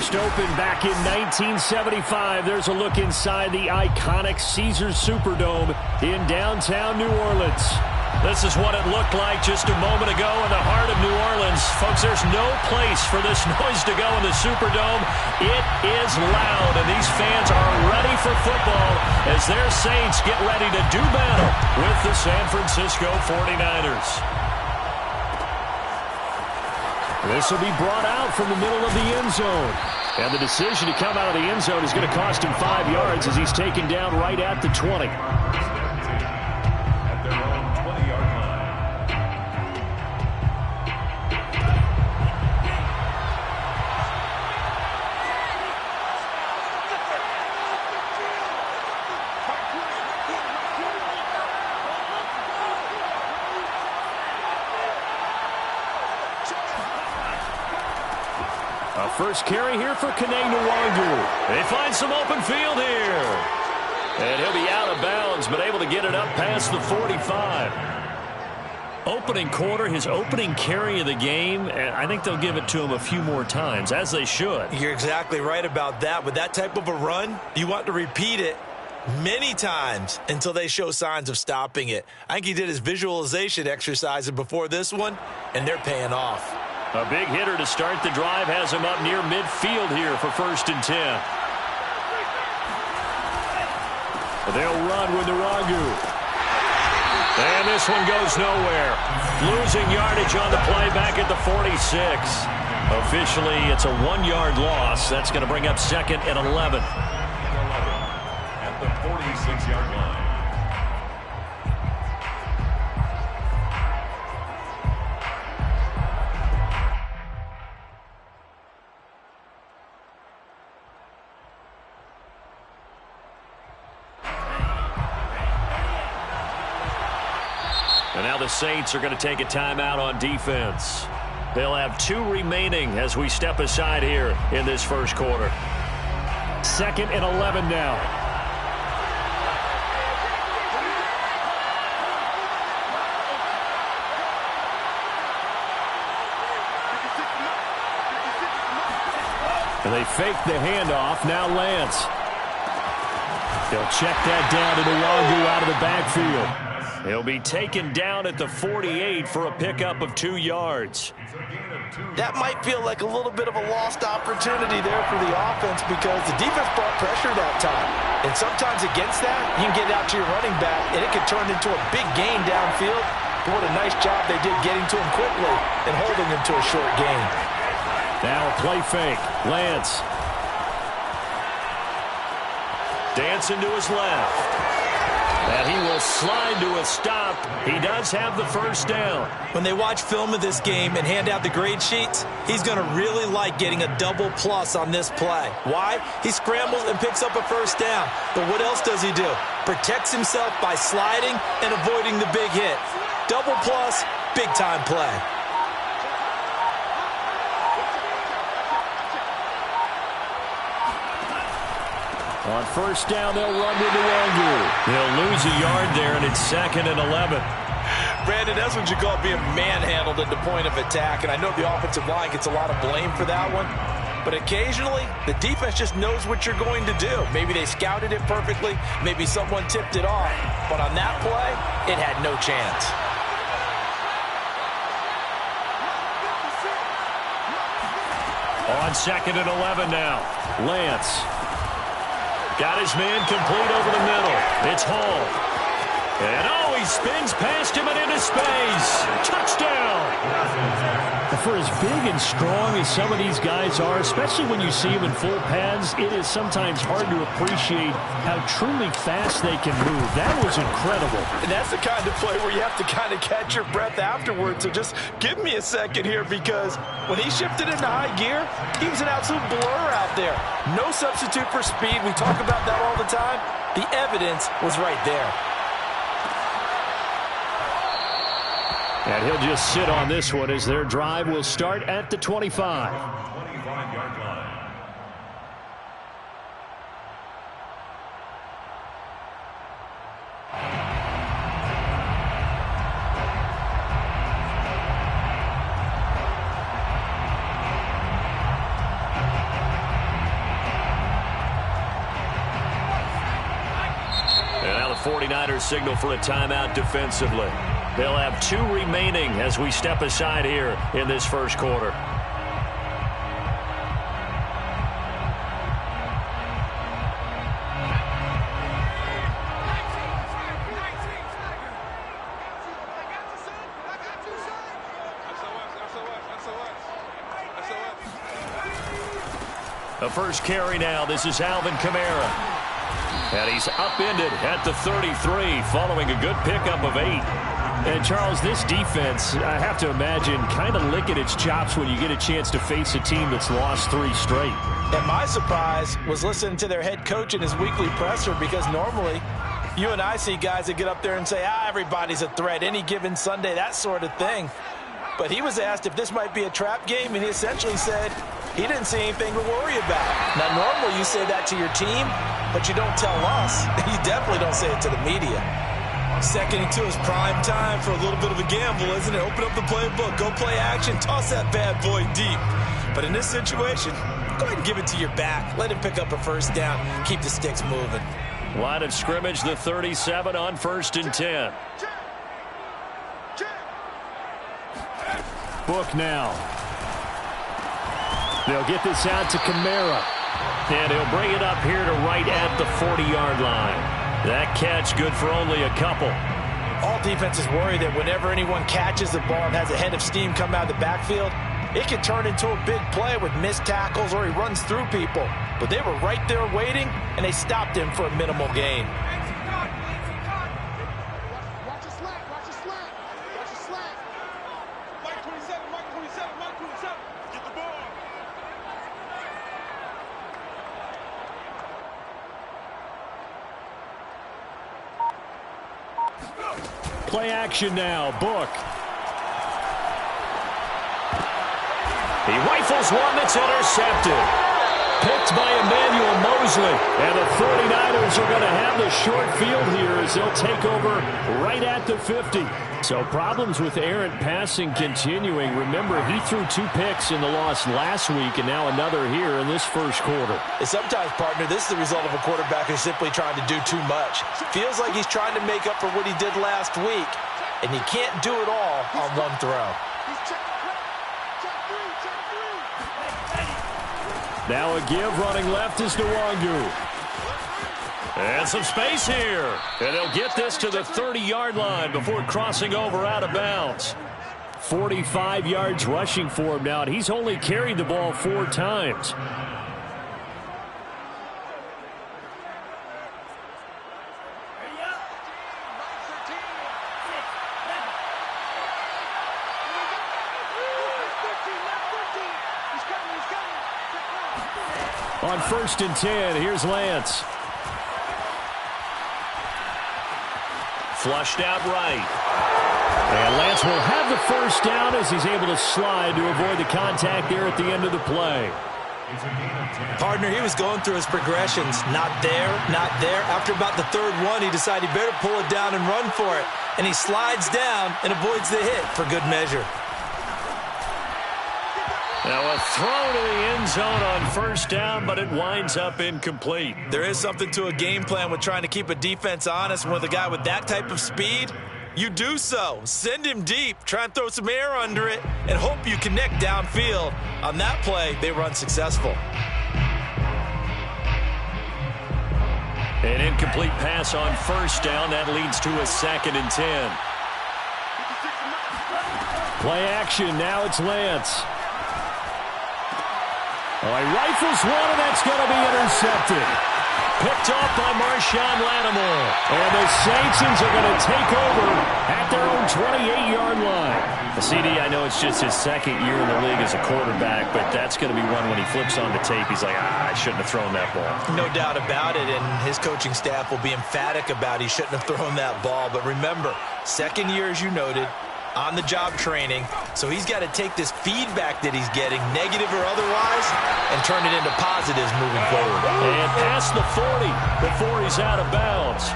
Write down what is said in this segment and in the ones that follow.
first opened back in 1975. There's a look inside the iconic Caesars Superdome in downtown New Orleans. This is what it looked like just a moment ago in the heart of New Orleans. Folks, there's no place for this noise to go in the Superdome. It is loud, and these fans are ready for football as their Saints get ready to do battle with the San Francisco 49ers. This will be brought out from the middle of the end zone. And the decision to come out of the end zone is going to cost him 5 yards as he's taken down right at the 20. At their own 20-yard line. First carry here for Nwangu. They find some open field here. And he'll be out of bounds, but able to get it up past the 45. Opening quarter, his opening carry of the game, and I think they'll give it to him a few more times, as they should. You're exactly right about that. With that type of a run, you want to repeat it many times until they show signs of stopping it. I think he did his visualization exercises before this one, and they're paying off. A big hitter to start the drive has him up near midfield here for 1st and 10. They'll run with Nwangu. And this one goes nowhere. Losing yardage on the play back at the 46. Officially, it's a 1-yard loss. That's going to bring up 2nd and 11. At the 46-yard line. And now the Saints are going to take a timeout on defense. They'll have 2 remaining as we step aside here in this first quarter. 2nd and 11 now. And they fake the handoff. Now Lance. They'll check that down to Nwangu out of the backfield. He'll be taken down at the 48 for a pickup of 2 yards. That might feel like a little bit of a lost opportunity there for the offense because the defense brought pressure that time. And sometimes against that, you can get out to your running back, and it can turn into a big gain downfield. But what a nice job they did getting to him quickly and holding him to a short gain. Now a play fake. Lance. Dancing to his left. And he will slide to a stop. He does have the first down. When they watch film of this game and hand out the grade sheets, he's going to really like getting a double plus on this play. Why? He scrambles and picks up a first down. But what else does he do? Protects himself by sliding and avoiding the big hit. Double plus, big-time play. On first down, they'll run with Nwangu. They'll lose a yard there, and it's 2nd and 11. Brandon, that's what you call being manhandled at the point of attack, and I know the offensive line gets a lot of blame for that one, but occasionally the defense just knows what you're going to do. Maybe they scouted it perfectly, maybe someone tipped it off, but on that play, it had no chance. On 2nd and 11 now, Lance. Got his man complete over the middle. It's Hall. And oh, he spins past him and into space. Touchdown. For as big and strong as some of these guys are, especially when you see them in full pads, it is sometimes hard to appreciate how truly fast they can move. That was incredible. And that's the kind of play where you have to kind of catch your breath afterwards. So just give me a second here, because when he shifted into high gear, he was an absolute blur out there. No substitute for speed. We talk about that all the time. The evidence was right there. And he'll just sit on this one as their drive will start at the 25. 25-yard line. 49ers signal for a timeout defensively. They'll have 2 remaining as we step aside here in this first quarter. The first carry now. This is Alvin Kamara. And he's upended at the 33 following a good pickup of 8. And, Charles, this defense, I have to imagine, kind of licking its chops when you get a chance to face a team that's lost 3 straight. And my surprise was listening to their head coach in his weekly presser, because normally you and I see guys that get up there and say, everybody's a threat any given Sunday, that sort of thing. But he was asked if this might be a trap game, and he essentially said he didn't see anything to worry about. Now, normally you say that to your team, but you don't tell us. You definitely don't say it to the media. Second and 2 is prime time for a little bit of a gamble, isn't it? Open up the playbook, go play action, toss that bad boy deep. But in this situation, go ahead and give it to your back. Let him pick up a first down, keep the sticks moving. Line of scrimmage, the 37 on 1st and 10. Book now. They'll get this out to Kamara. And he'll bring it up here to right at the 40-yard line. That catch good for only a couple. All defenses worry that whenever anyone catches the ball and has a head of steam come out of the backfield, it can turn into a big play with missed tackles or he runs through people. But they were right there waiting, and they stopped him for a minimal gain. Play action now. Book. He rifles one that's intercepted. Picked by Emmanuel Mosley. And the 49ers are going to have the short field here as they'll take over right at the 50. So problems with errant passing continuing. Remember, he threw 2 picks in the loss last week and now another here in this first quarter. And sometimes, partner, this is the result of a quarterback who's simply trying to do too much. Feels like he's trying to make up for what he did last week, and he can't do it all on one throw. Now a give running left is Nwangu. And some space here. And they'll get this to the 30-yard line before crossing over out of bounds. 45 yards rushing for him now, and he's only carried the ball 4 times. On 1st and 10, here's Lance. Flushed out right. And Lance will have the first down as he's able to slide to avoid the contact there at the end of the play. Partner, he was going through his progressions. Not there, not there. After about the 3rd one, he decided he better pull it down and run for it. And he slides down and avoids the hit for good measure. Now a throw to the end zone on 1st down, but it winds up incomplete. There is something to a game plan with trying to keep a defense honest. With a guy with that type of speed, you do so. Send him deep, try and throw some air under it, and hope you connect downfield. On that play, they were unsuccessful. An incomplete pass on 1st down. That leads to a 2nd and 10. Play action. Now it's Lance. Oh, he rifles one, and that's going to be intercepted. Picked off by Marshawn Lattimore. And the Saints are going to take over at their own 28-yard line. The CD, I know it's just his 2nd year in the league as a quarterback, but that's going to be one when he flips on the tape, he's like, I shouldn't have thrown that ball. No doubt about it, and his coaching staff will be emphatic about he shouldn't have thrown that ball. But remember, 2nd year, as you noted, on-the-job training, so he's got to take this feedback that he's getting, negative or otherwise, and turn it into positives moving forward. And past the 40 before he's out of bounds.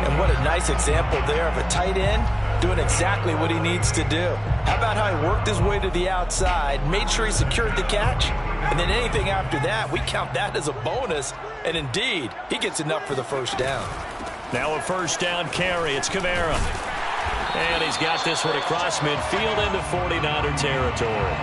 And what a nice example there of a tight end doing exactly what he needs to do. How about how he worked his way to the outside, made sure he secured the catch, and then anything after that, we count that as a bonus, and indeed, he gets enough for the first down. Now a first down carry. It's Kamara. And he's got this one across midfield into 49er territory.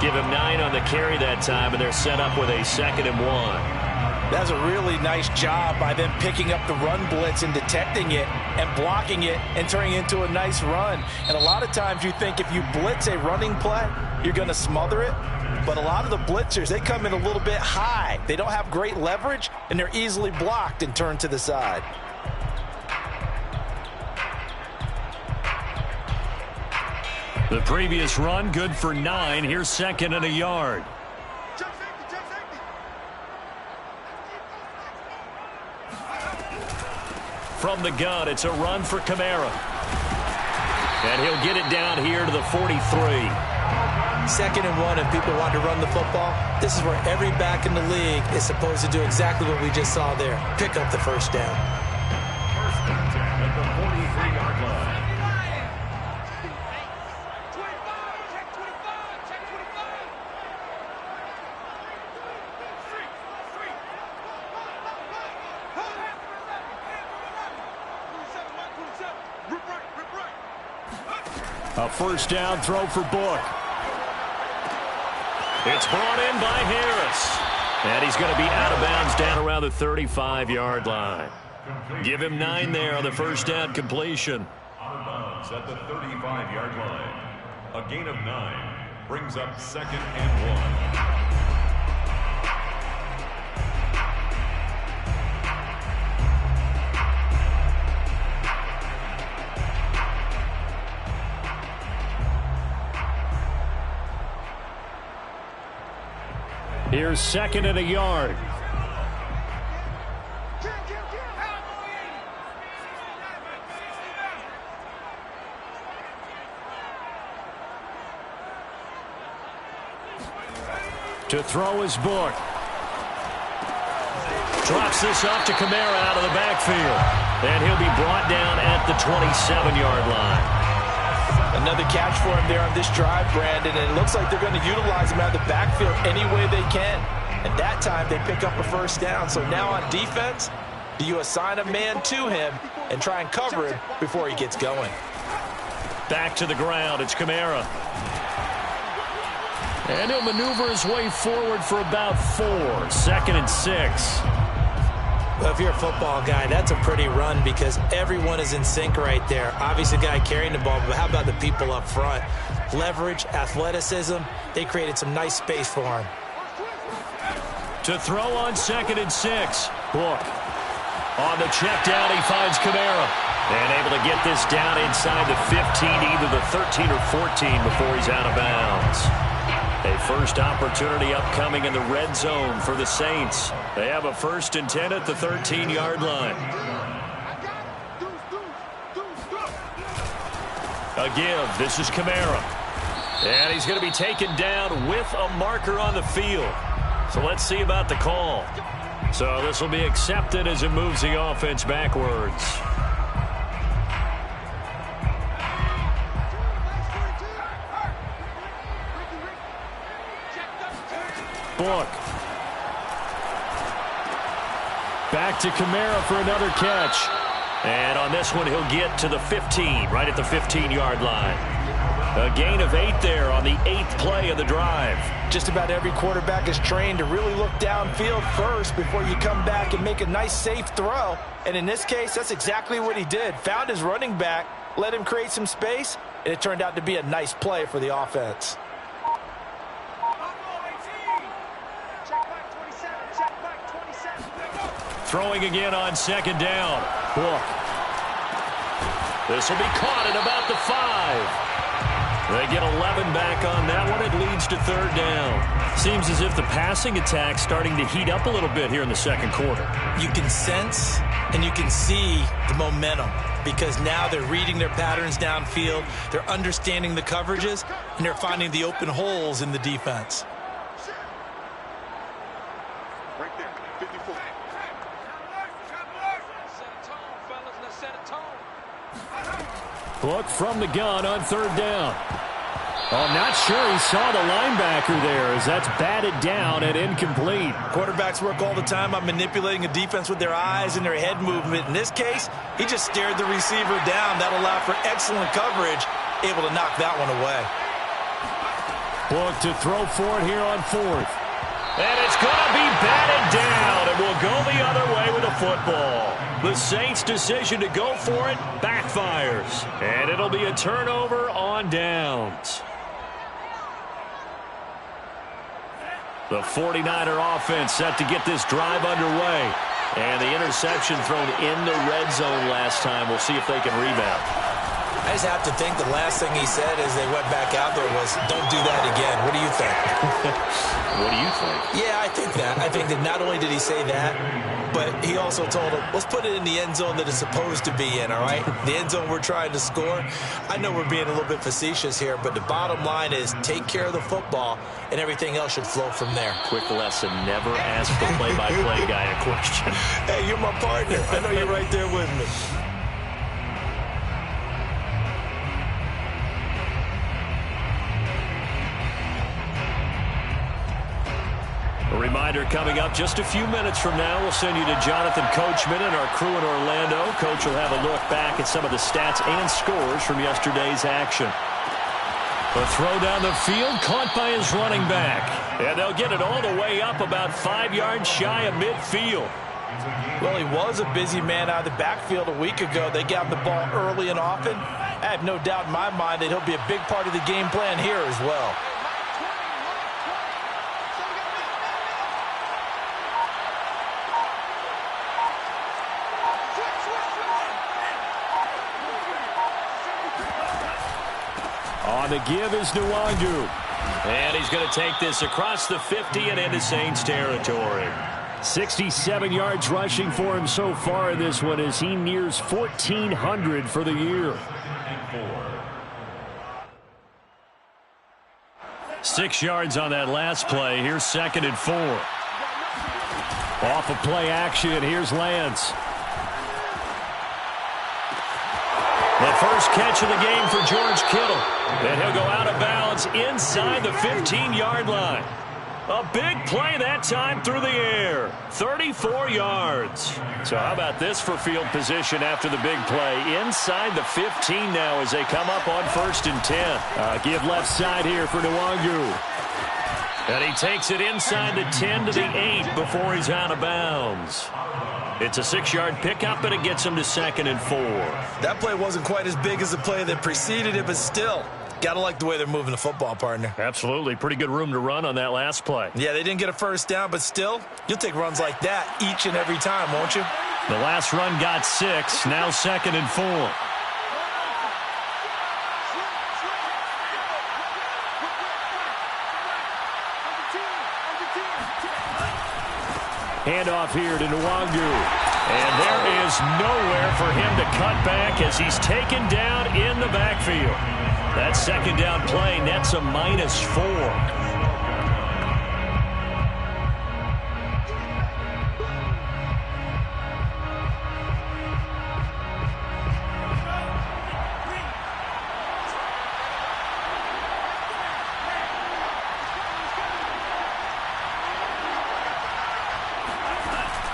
Give him 9 on the carry that time, and they're set up with a 2nd and 1. That's a really nice job by them picking up the run blitz and detecting it and blocking it and turning it into a nice run. And a lot of times you think if you blitz a running play, you're going to smother it. But a lot of the blitzers, they come in a little bit high. They don't have great leverage, and they're easily blocked and turned to the side. The previous run, good for 9. Here's 2nd and a yard. From the gun, it's a run for Kamara. And he'll get it down here to the 43. 2nd and 1, and people want to run the football. This is where every back in the league is supposed to do exactly what we just saw there. Pick up the first down. First and 10 at the 43-yard line. A first down throw for Book. It's brought in by Harris. And he's going to be out of bounds down around the 35-yard line. Give him 9 there on the first down completion. Out of bounds at the 35-yard line. A gain of 9 brings up 2nd and 1. Here's 2nd and a yard. To throw his Book. Drops this off to Kamara out of the backfield. And he'll be brought down at the 27-yard line. Another catch for him there on this drive, Brandon, and it looks like they're going to utilize him out of the backfield any way they can. And that time they pick up a first down. So now on defense, do you assign a man to him and try and cover him before he gets going? Back to the ground. It's Kamara. And he'll maneuver his way forward for about 4. 2nd and 6. Well, if you're a football guy, that's a pretty run because everyone is in sync right there. Obviously, the guy carrying the ball, but how about the people up front? Leverage, athleticism, they created some nice space for him. To throw on 2nd and 6. Book. On the check down, he finds Kamara. And able to get this down inside the 15, either the 13 or 14 before he's out of bounds. A first opportunity upcoming in the red zone for the Saints. They have a 1st and 10 at the 13-yard line. A give. This is Kamara. And he's going to be taken down with a marker on the field. So let's see about the call. So this will be accepted as it moves the offense backwards. Book. Back to Kamara for another catch. And on this one, he'll get to the 15, right at the 15-yard line. A gain of 8 there on the 8th play of the drive. Just about every quarterback is trained to really look downfield first before you come back and make a nice, safe throw. And in this case, that's exactly what he did. Found his running back, let him create some space, and it turned out to be a nice play for the offense. Throwing again on 2nd down. Book. This will be caught at about the 5. They get 11 back on that one. It leads to 3rd down. Seems as if the passing attack's starting to heat up a little bit here in the 2nd quarter. You can sense and you can see the momentum because now they're reading their patterns downfield. They're understanding the coverages, and they're finding the open holes in the defense. Book from the gun on 3rd down. Oh, not sure he saw the linebacker there as that's batted down and incomplete. Quarterbacks work all the time on manipulating a defense with their eyes and their head movement. In this case, he just stared the receiver down. That allowed for excellent coverage, able to knock that one away. Book to throw for it here on fourth. And it's going to be batted down, and will go the other way with the football. The Saints' decision to go for it backfires, and it'll be a turnover on downs. The 49er offense set to get this drive underway. And the interception thrown in the red zone last time. We'll see if they can rebound. I just have to think the last thing he said as they went back out there was, don't do that again. What do you think? What do you think? Yeah, I think that. I think that not only did he say that, but he also told him, let's put it in the end zone that it's supposed to be in, all right? The end zone we're trying to score. I know we're being a little bit facetious here, but the bottom line is take care of the football, and everything else should flow from there. Quick lesson, never ask the play-by-play guy a question. Hey, you're my partner. I know you're right there with me. A reminder coming up just a few minutes from now. We'll send you to Jonathan Coachman and our crew in Orlando. Coach will have a look back at some of the stats and scores from yesterday's action. A throw down the field caught by his running back. And they'll get it all the way up about 5 yards shy of midfield. Well, he was a busy man out of the backfield a week ago. They got the ball early and often. I have no doubt in my mind that he'll be a big part of the game plan here as well. On the give is Nwangu. And he's going to take this across the 50 and into Saints territory. 67 yards rushing for him so far in this one as he nears 1,400 for the year. 6 yards on that last play. Here's 2nd and 4. Off of play action, here's Lance. The first catch of the game for George Kittle. And he'll go out of bounds inside the 15-yard line. A big play that time through the air. 34 yards. So how about this for field position after the big play? Inside the 15 now as they come up on 1st and 10. Give left side here for Nwangu. And he takes it inside the 10 to the 8 before he's out of bounds. It's a 6-yard pickup, and it gets him to 2nd and 4. That play wasn't quite as big as the play that preceded it, but still, gotta like the way they're moving the football, partner. Absolutely. Pretty good room to run on that last play. Yeah, they didn't get a first down, but still, you'll take runs like that each and every time, won't you? The last run got 6, now 2nd and 4. Handoff here to Nwangu. And there is nowhere for him to cut back as he's taken down in the backfield. That 2nd down play nets a -4.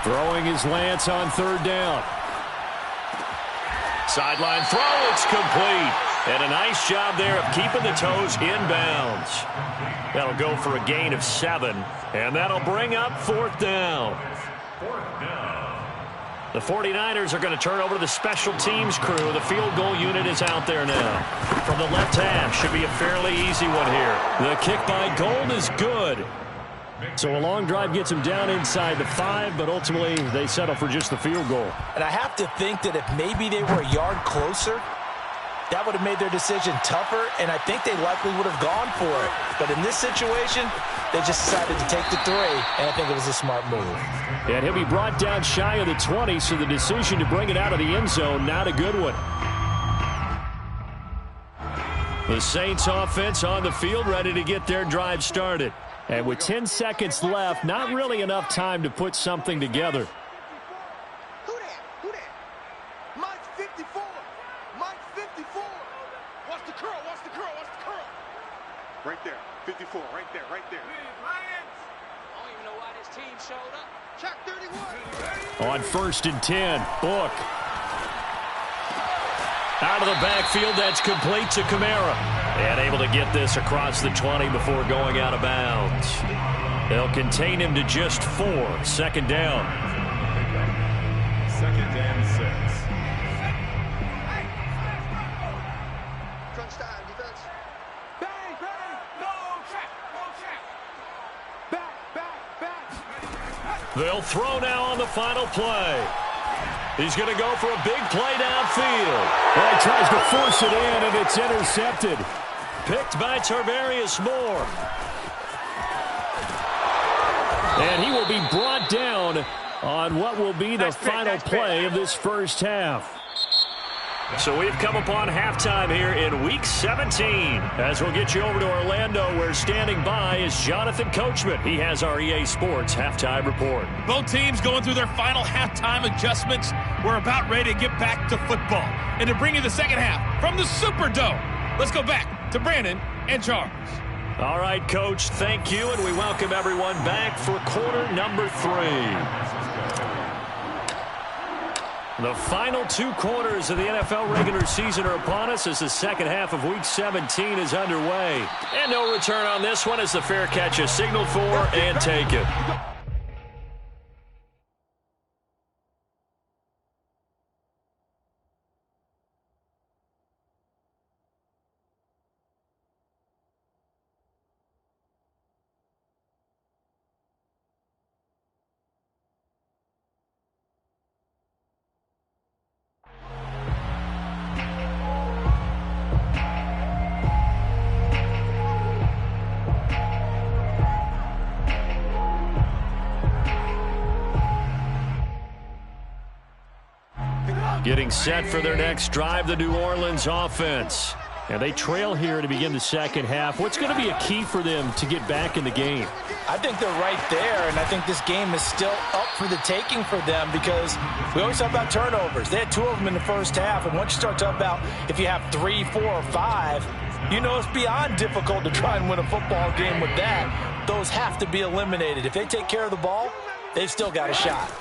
Throwing his Lance on 3rd down. Sideline throw, it's complete. And a nice job there of keeping the toes inbounds. That'll go for a gain of 7. And that'll bring up 4th down. The 49ers are going to turn over to the special teams crew. The field goal unit is out there now. From the left half, should be a fairly easy one here. The kick by Gold is good. So a long drive gets them down inside the 5, but ultimately they settle for just the field goal. And I have to think that if maybe they were a yard closer, that would have made their decision tougher, and I think they likely would have gone for it. But in this situation, they just decided to take the 3, and I think it was a smart move. And he'll be brought down shy of the 20, so the decision to bring it out of the end zone, not a good one. The Saints offense on the field, ready to get their drive started. And with 10 seconds left, not really enough time to put something together. Who that? Mike 54. Mike 54. Watch the curl. there, right there. I don't even know why this team showed up. Check 31. On 1st and 10, Book. Out of the backfield, that's complete to Kamara. And able to get this across the 20 before going out of bounds. They'll contain him to just 4. 2nd down. 2nd and 6. Crunch time, defense. Bang, bang. No check, no check. Back. They'll throw now on the final play. He's going to go for a big play downfield. Well, he tries to force it in, and it's intercepted. Picked by Tarvarius Moore. And he will be brought down on what will be the final play of this first half. So we've come upon halftime here in Week 17. As we'll get you over to Orlando, where standing by is Jonathan Coachman. He has our EA Sports halftime report. Both teams going through their final halftime adjustments. We're about ready to get back to football. And to bring you the second half from the Superdome, let's go back to Brandon and Charles. All right, Coach, thank you, and we welcome everyone back for quarter number 3. The final 2 quarters of the NFL regular season are upon us as the second half of Week 17 is underway. And no return on this one as the fair catch is signaled for and taken. Getting set for their next drive, the New Orleans offense. And they trail here to begin the second half. What's going to be a key for them to get back in the game? I think they're right there, and I think this game is still up for the taking for them because we always talk about turnovers. They had 2 of them in the first half, and once you start talking about if you have 3, 4, or 5, you know it's beyond difficult to try and win a football game with that. Those have to be eliminated. If they take care of the ball, they've still got a shot.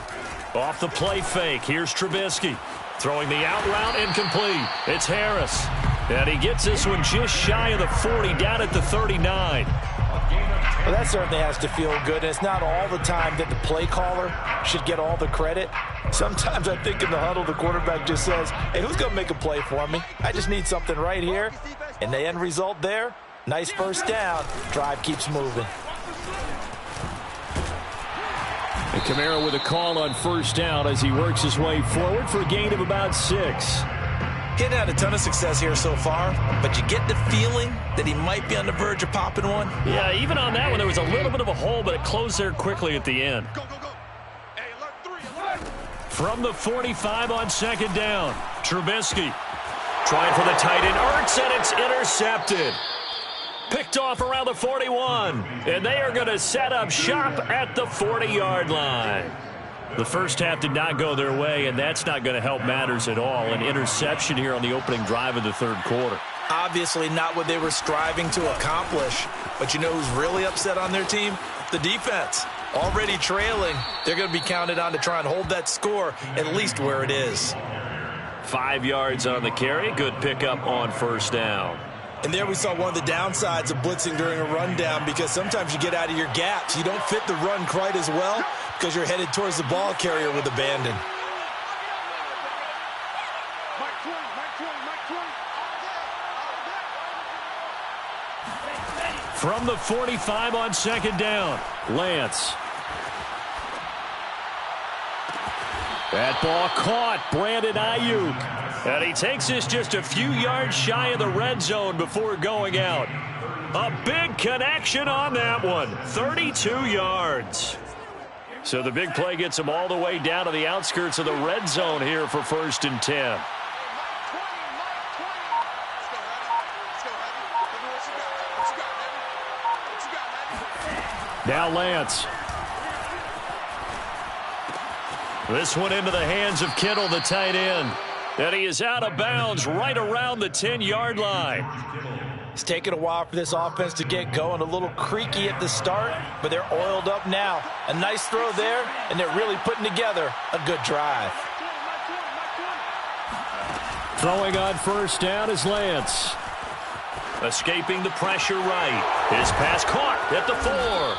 Off the play fake, here's Trubisky. Throwing the out route incomplete. It's Harris. And he gets this one just shy of the 40, down at the 39. Well, that certainly has to feel good. And it's not all the time that the play caller should get all the credit. Sometimes I think in the huddle, the quarterback just says, hey, who's going to make a play for me? I just need something right here. And the end result there, nice first down. Drive keeps moving. And Kamara with a call on first down as he works his way forward for a gain of about 6. He hadn't had a ton of success here so far, but you get the feeling that he might be on the verge of popping one. Yeah, even on that one, there was a little bit of a hole, but it closed there quickly at the end. Go, go, go. Hey, alert 3, alert. From the 45 on second down, Trubisky trying for the tight end, Ertz, and it's intercepted. Picked off around the 41, and they are going to set up shop at the 40-yard line. The first half did not go their way, and that's not going to help matters at all. An interception here on the opening drive of the third quarter. Obviously not what they were striving to accomplish. But you know who's really upset on their team? The defense. Already trailing. They're going to be counted on to try and hold that score at least where it is. 5 yards on the carry. Good pickup on first down. And there we saw one of the downsides of blitzing during a rundown because sometimes you get out of your gaps. You don't fit the run quite as well because you're headed towards the ball carrier with abandon. From the 45 on second down, Lance. That ball caught, Brandon Ayuk. And he takes this just a few yards shy of the red zone before going out. A big connection on that one, 32 yards. So the big play gets him all the way down to the outskirts of the red zone here for 1st and 10. Now Lance. This one into the hands of Kittle, the tight end. And he is out of bounds right around the 10-yard line. It's taken a while for this offense to get going. A little creaky at the start, but they're oiled up now. A nice throw there, and they're really putting together a good drive. Throwing on first down is Lance. Escaping the pressure right. His pass caught at the 4.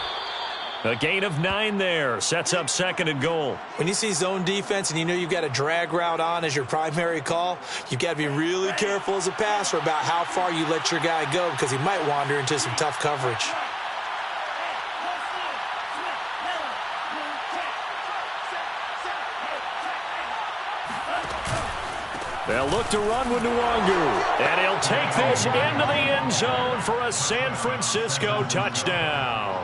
A gain of 9 there. Sets up 2nd and goal. When you see zone defense and you know you've got a drag route on as your primary call, you've got to be really careful as a passer about how far you let your guy go because he might wander into some tough coverage. They'll look to run with Nwangu, and he'll take this into the end zone for a San Francisco touchdown.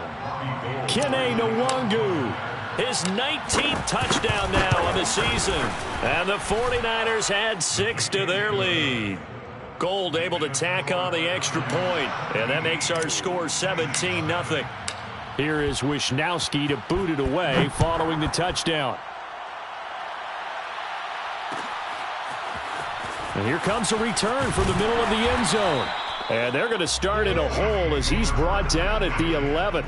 Kene Nwangu, his 19th touchdown now of the season, and the 49ers add 6 to their lead. Gold able to tack on the extra point, and that makes our score 17-0. Here is Wisnowski to boot it away following the touchdown. And here comes a return from the middle of the end zone. And they're going to start in a hole as he's brought down at the 11.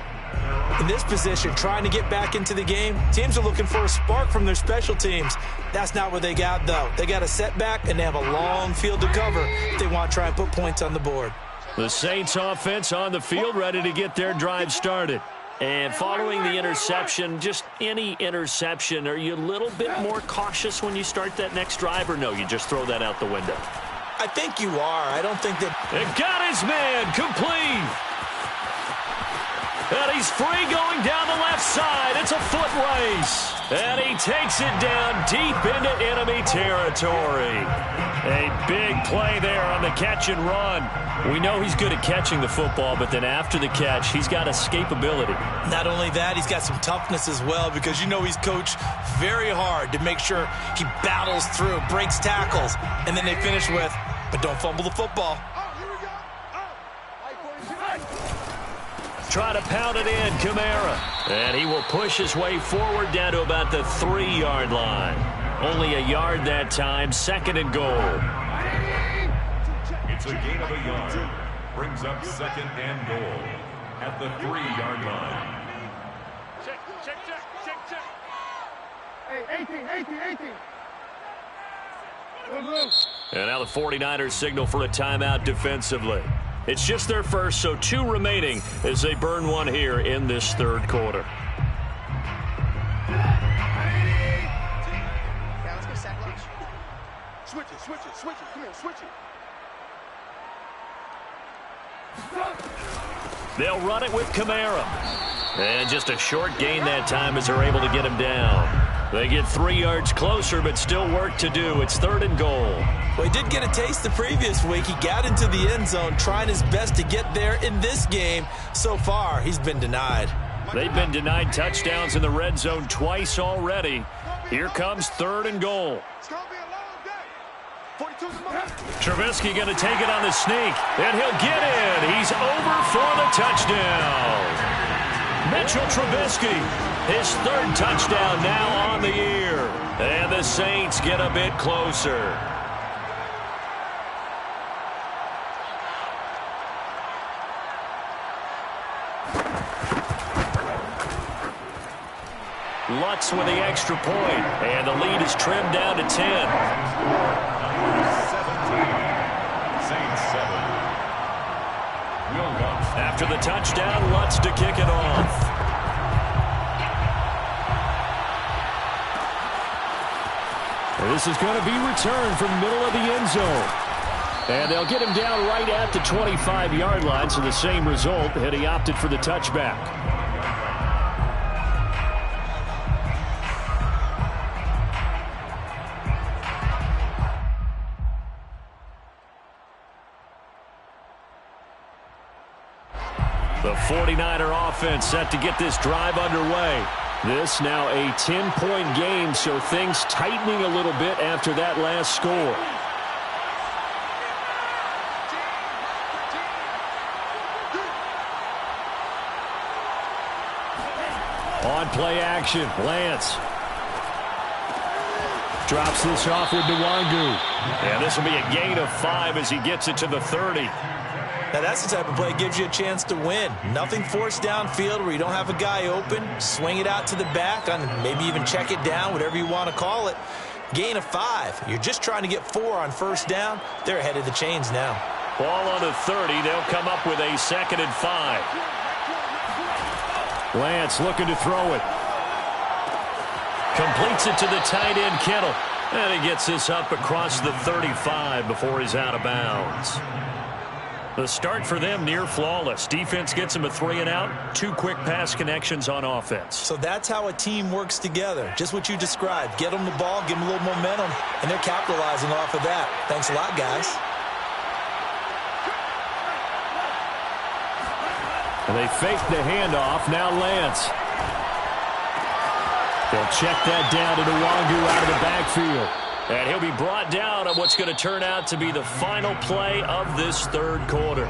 In this position, trying to get back into the game, teams are looking for a spark from their special teams. That's not what they got, though. They got a setback, and they have a long field to cover if they want to try and put points on the board. The Saints offense on the field ready to get their drive started. And following the interception, just any interception, are you a little bit more cautious when you start that next drive, or no, you just throw that out the window? I think you are. I don't think that... It got his man complete. And he's free going down the left side. It's a foot race. And he takes it down deep into enemy territory. A big play there on the catch and run. We know he's good at catching the football, but then after the catch, he's got escapability. Not only that, he's got some toughness as well because you know he's coached very hard to make sure he battles through, breaks tackles, and then they finish with, but don't fumble the football. Try to pound it in, Kamara. And he will push his way forward down to about the 3-yard line. Only a yard that time, 2nd and goal. It's a gain of a yard. Brings up 2nd and goal at the 3-yard line. Check. Hey, 18. And now the 49ers signal for a timeout defensively. It's just their first, so 2 remaining as they burn one here in this 3rd quarter. Let's get sack lunch. Switch it. Come here, switch it. They'll run it with Kamara. And just a short gain that time as they're able to get him down. They get 3 yards closer, but still work to do. It's 3rd and goal. Well, he did get a taste the previous week. He got into the end zone, trying his best to get there in this game. So far, he's been denied. They've been denied touchdowns in the red zone twice already. Here comes 3rd and goal. It's going to be a long day. 42's the moment. Trubisky going to take it on the sneak, and he'll get in. He's over for the touchdown. Mitchell Trubisky, his 3rd touchdown now on the year. And the Saints get a bit closer. Lutz with the extra point, and the lead is trimmed down to 10. 17. Saints 7. Will Lutz. After the touchdown, Lutz to kick it off. And this is going to be returned from the middle of the end zone. And they'll get him down right at the 25-yard line, so the same result, and he opted for the touchback. The 49er offense set to get this drive underway. This now a 10-point game, so things tightening a little bit after that last score. On play action, Lance. Drops this off with Nwangu. And this will be a gain of 5 as he gets it to the 30. Now, that's the type of play that gives you a chance to win. Nothing forced downfield where you don't have a guy open. Swing it out to the back, and maybe even check it down, whatever you want to call it. Gain of 5. You're just trying to get 4 on first down. They're ahead of the chains now. Ball on the 30. They'll come up with a 2nd and 5. Lance looking to throw it. Completes it to the tight end, Kittle. And he gets this up across the 35 before he's out of bounds. The start for them near flawless. Defense gets them a 3 and out. 2 quick pass connections on offense. So that's how a team works together. Just what you described. Get them the ball, give them a little momentum, and they're capitalizing off of that. Thanks a lot, guys. And they fake the handoff. Now Lance. They'll check that down to Nwangu out of the backfield. And he'll be brought down on what's going to turn out to be the final play of this third quarter.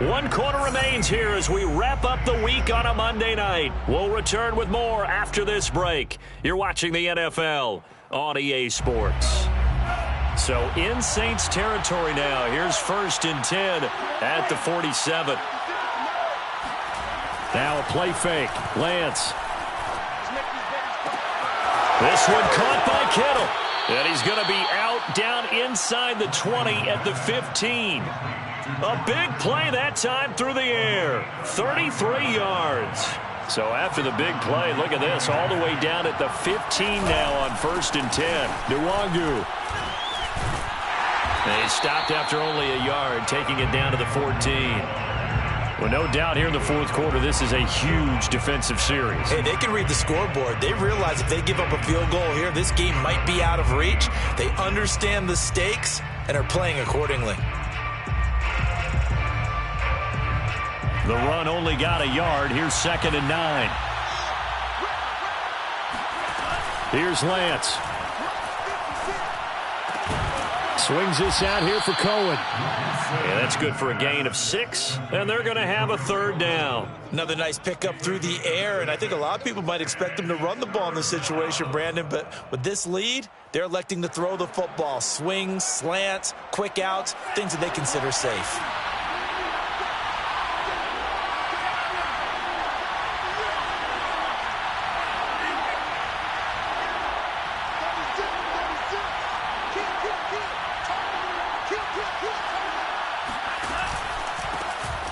1 quarter remains here as we wrap up the week on a Monday night. We'll return with more after this break. You're watching the NFL on EA Sports. So in Saints territory now. Here's 1st and 10 at the 47. Now a play fake. Lance. This one caught by Kittle. And he's going to be out down inside the 20 at the 15. A big play that time through the air. 33 yards. So after the big play, look at this. All the way down at the 15 now on 1st and 10. Nwangu. And he stopped after only a yard, taking it down to the 14. Well, no doubt here in the fourth quarter, this is a huge defensive series. Hey, they can read the scoreboard. They realize if they give up a field goal here, this game might be out of reach. They understand the stakes and are playing accordingly. The run only got a yard. Here's 2nd and 9. Here's Lance. Swings this out here for Cohen. Yeah, that's good for a gain of 6, and they're going to have a 3rd down. Another nice pickup through the air, and I think a lot of people might expect them to run the ball in this situation, Brandon, but with this lead, they're electing to throw the football. Swings, slants, quick outs, things that they consider safe.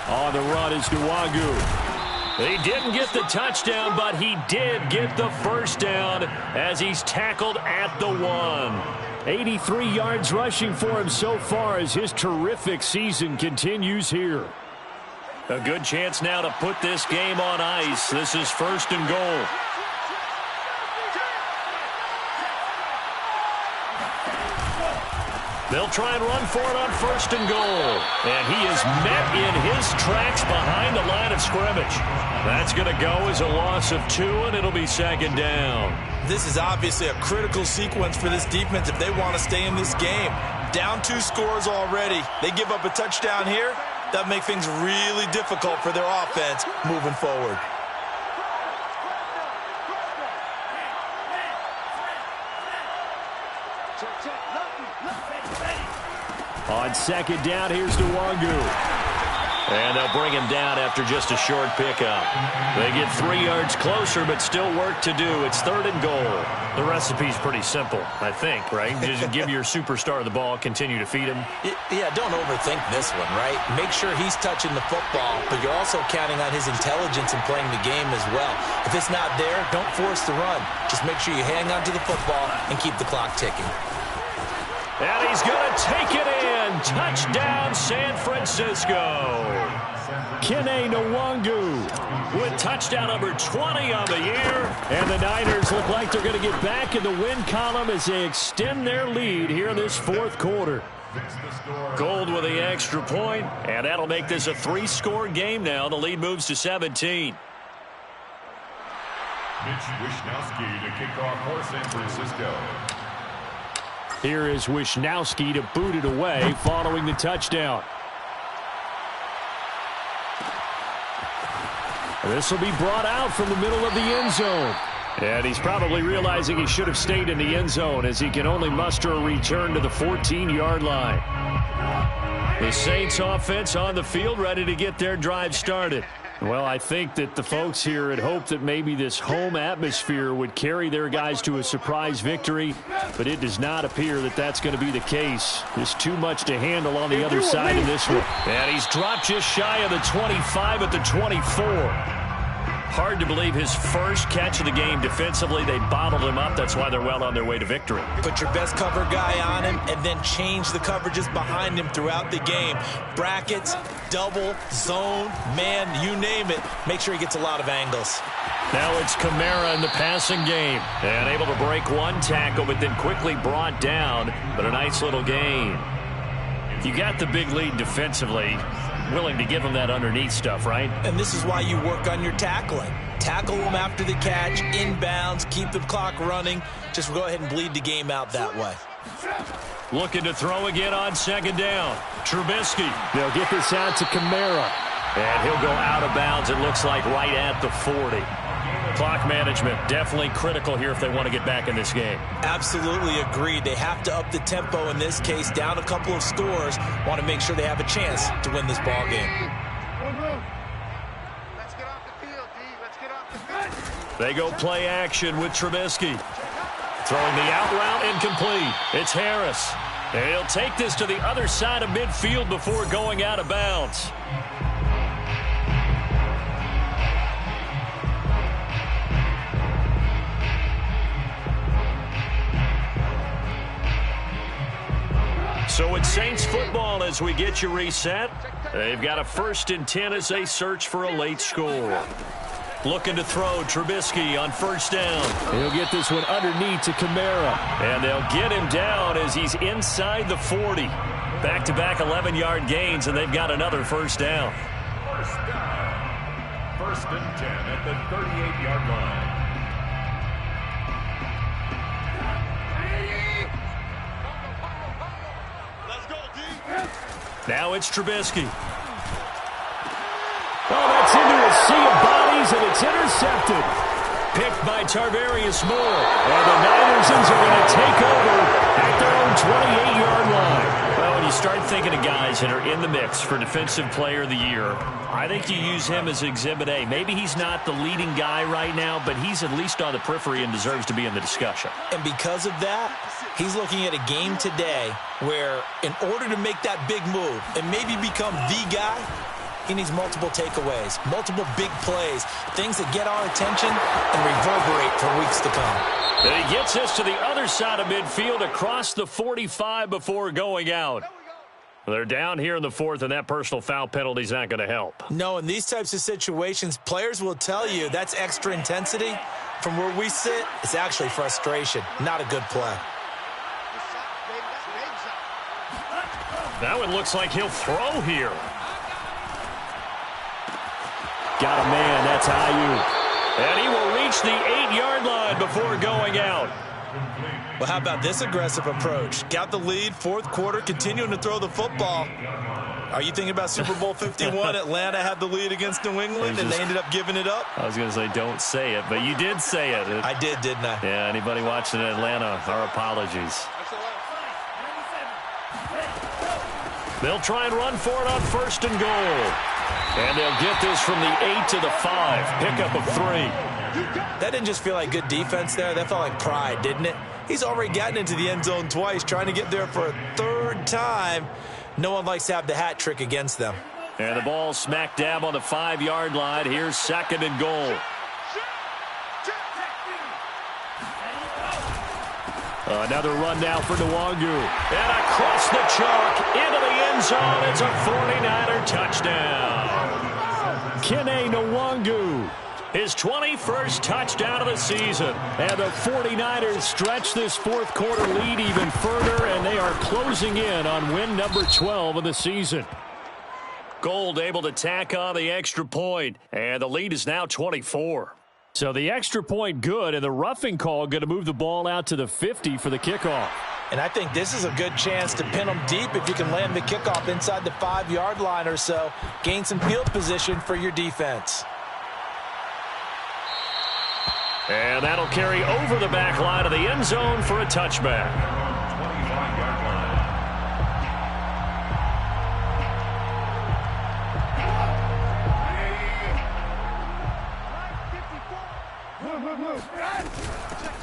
On the run is Nwangu. He didn't get the touchdown, but he did get the first down as he's tackled at the 1. 83 yards rushing for him so far as his terrific season continues here. A good chance now to put this game on ice. This is 1st and goal. They'll try and run for it on 1st and goal. And he is met in his tracks behind the line of scrimmage. That's going to go as a loss of 2, and it'll be 2nd down. This is obviously a critical sequence for this defense if they want to stay in this game. Down 2 scores already. They give up a touchdown here. That'll make things really difficult for their offense moving forward. On 2nd down, here's Nwangu. And they'll bring him down after just a short pickup. They get 3 yards closer, but still work to do. It's 3rd and goal. The recipe's pretty simple, I think, right? Just give your superstar the ball, continue to feed him. Yeah, don't overthink this one, right? Make sure he's touching the football, but you're also counting on his intelligence in playing the game as well. If it's not there, don't force the run. Just make sure you hang on to the football and keep the clock ticking. And he's going to take it in. Touchdown, San Francisco. Kene Nwangu with touchdown number 20 on the year. And the Niners look like they're going to get back in the win column as they extend their lead here in this fourth quarter. Gold with the extra point, and that'll make this a 3-score game now. The lead moves to 17. Mitch Wishnowsky to kick off for San Francisco. Here is Wishnowsky to boot it away following the touchdown. This will be brought out from the middle of the end zone. And he's probably realizing he should have stayed in the end zone as he can only muster a return to the 14-yard line. The Saints offense on the field, ready to get their drive started. Well, I think that the folks here had hoped that maybe this home atmosphere would carry their guys to a surprise victory, but it does not appear that that's going to be the case. There's too much to handle on the other side of this one. And he's dropped just shy of the 25 at the 24. Hard to believe his first catch of the game defensively. They bottled him up. That's why they're well on their way to victory. Put your best cover guy on him and then change the coverages behind him throughout the game. Brackets, double, zone, man, you name it. Make sure he gets a lot of angles. Now it's Kamara in the passing game. And able to break one tackle, but then quickly brought down. But a nice little gain. You got the big lead defensively. Willing to give him that underneath stuff, right? And this is why you work on your tackling. Tackle them after the catch, inbounds, keep the clock running. Just go ahead and bleed the game out that way. Looking to throw again on second down. Trubisky. They'll get this out to Kamara. And he'll go out of bounds, it looks like, right at the 40. Clock management definitely critical here if they want to get back in this game. Absolutely agreed. They have to up the tempo in this case, down a couple of scores. Want to make sure they have a chance to win this ball game. Let's get off the field, D. Let's get off the field. They go play action with Trubisky. Throwing the out route incomplete. It's Harris. And he'll take this to the other side of midfield before going out of bounds. So it's Saints football as we get you reset. They've got a 1st and 10 as they search for a late score. Looking to throw Trubisky on first down. He'll get this one underneath to Kamara. And they'll get him down as he's inside the 40. Back-to-back 11-yard gains, and they've got another first down. First down. 1st and 10 at the 38-yard line. Now it's Trubisky. Oh, that's into a sea of bodies, and it's intercepted. Picked by Tarvarius Moore. And the Ninersons are going to take over at their own 28-yard line. Well, when you start thinking of guys that are in the mix for Defensive Player of the Year, I think you use him as Exhibit A. Maybe he's not the leading guy right now, but he's at least on the periphery and deserves to be in the discussion. And because of that, he's looking at a game today where in order to make that big move and maybe become the guy, he needs multiple takeaways, multiple big plays, things that get our attention and reverberate for weeks to come. And he gets us to the other side of midfield across the 45 before going out. They're down here in the 4th, and that personal foul penalty is not going to help. No, in these types of situations, players will tell you that's extra intensity. From where we sit, it's actually frustration, not a good play. Now it looks like he'll throw here. Got a man, that's Ayuk. And he will reach the 8-yard line before going out. Well, how about this aggressive approach? Got the lead, 4th quarter, continuing to throw the football. Are you thinking about Super Bowl 51? Atlanta had the lead against New England, and they ended up giving it up? I was going to say don't say it, but you did say it. I did, didn't I? Yeah, anybody watching Atlanta, our apologies. They'll try and run for it on 1st and goal. And they'll get this from the 8 to the 5. Pickup of 3. That didn't just feel like good defense there. That felt like pride, didn't it? He's already gotten into the end zone twice, trying to get there for a 3rd time. No one likes to have the hat trick against them. And the ball smack dab on the 5-yard line. Here's 2nd and goal. Another run now for Nwangu. And across the chalk into the end zone. It's a 49er touchdown. Kene Nwangu, his 21st touchdown of the season. And the 49ers stretch this 4th quarter lead even further, and they are closing in on win number 12 of the season. Gold able to tack on the extra point, and the lead is now 24. So the extra point good, and the roughing call going to move the ball out to the 50 for the kickoff. And I think this is a good chance to pin them deep if you can land the kickoff inside the 5-yard line or so. Gain some field position for your defense. And that'll carry over the back line of the end zone for a touchback.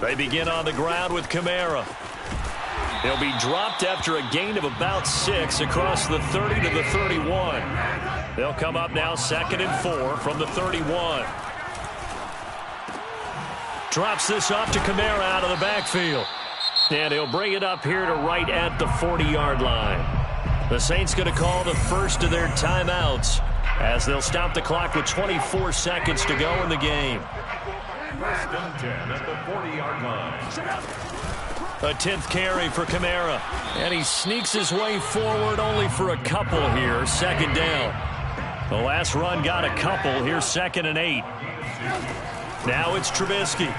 They begin on the ground with Kamara. He'll be dropped after a gain of about 6 across the 30 to the 31. They'll come up now 2nd and 4 from the 31. Drops this off to Kamara out of the backfield. And he'll bring it up here to right at the 40-yard line. The Saints going to call the first of their timeouts as they'll stop the clock with 24 seconds to go in the game. First and 10 at the 40-yard line. A 10th carry for Kamara. And he sneaks his way forward only for a couple here. 2nd down. The last run got a couple. Here's 2nd and 8. Now it's Trubisky.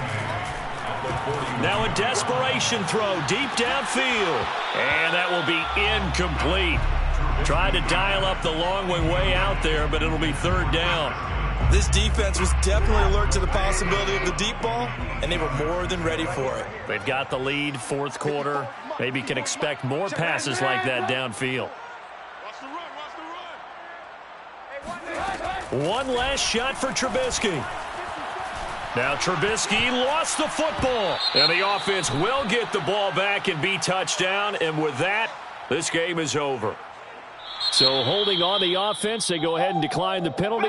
Now a desperation throw deep downfield. And that will be incomplete. Tried to dial up the long way out there, but it'll be 3rd down. This defense was definitely alert to the possibility of the deep ball, and they were more than ready for it. They've got the lead, 4th quarter. Maybe can expect more passes like that downfield. One last shot for Trubisky. Now Trubisky lost the football. And the offense will get the ball back and be touchdown. And with that, this game is over. So holding on the offense, they go ahead and decline the penalty.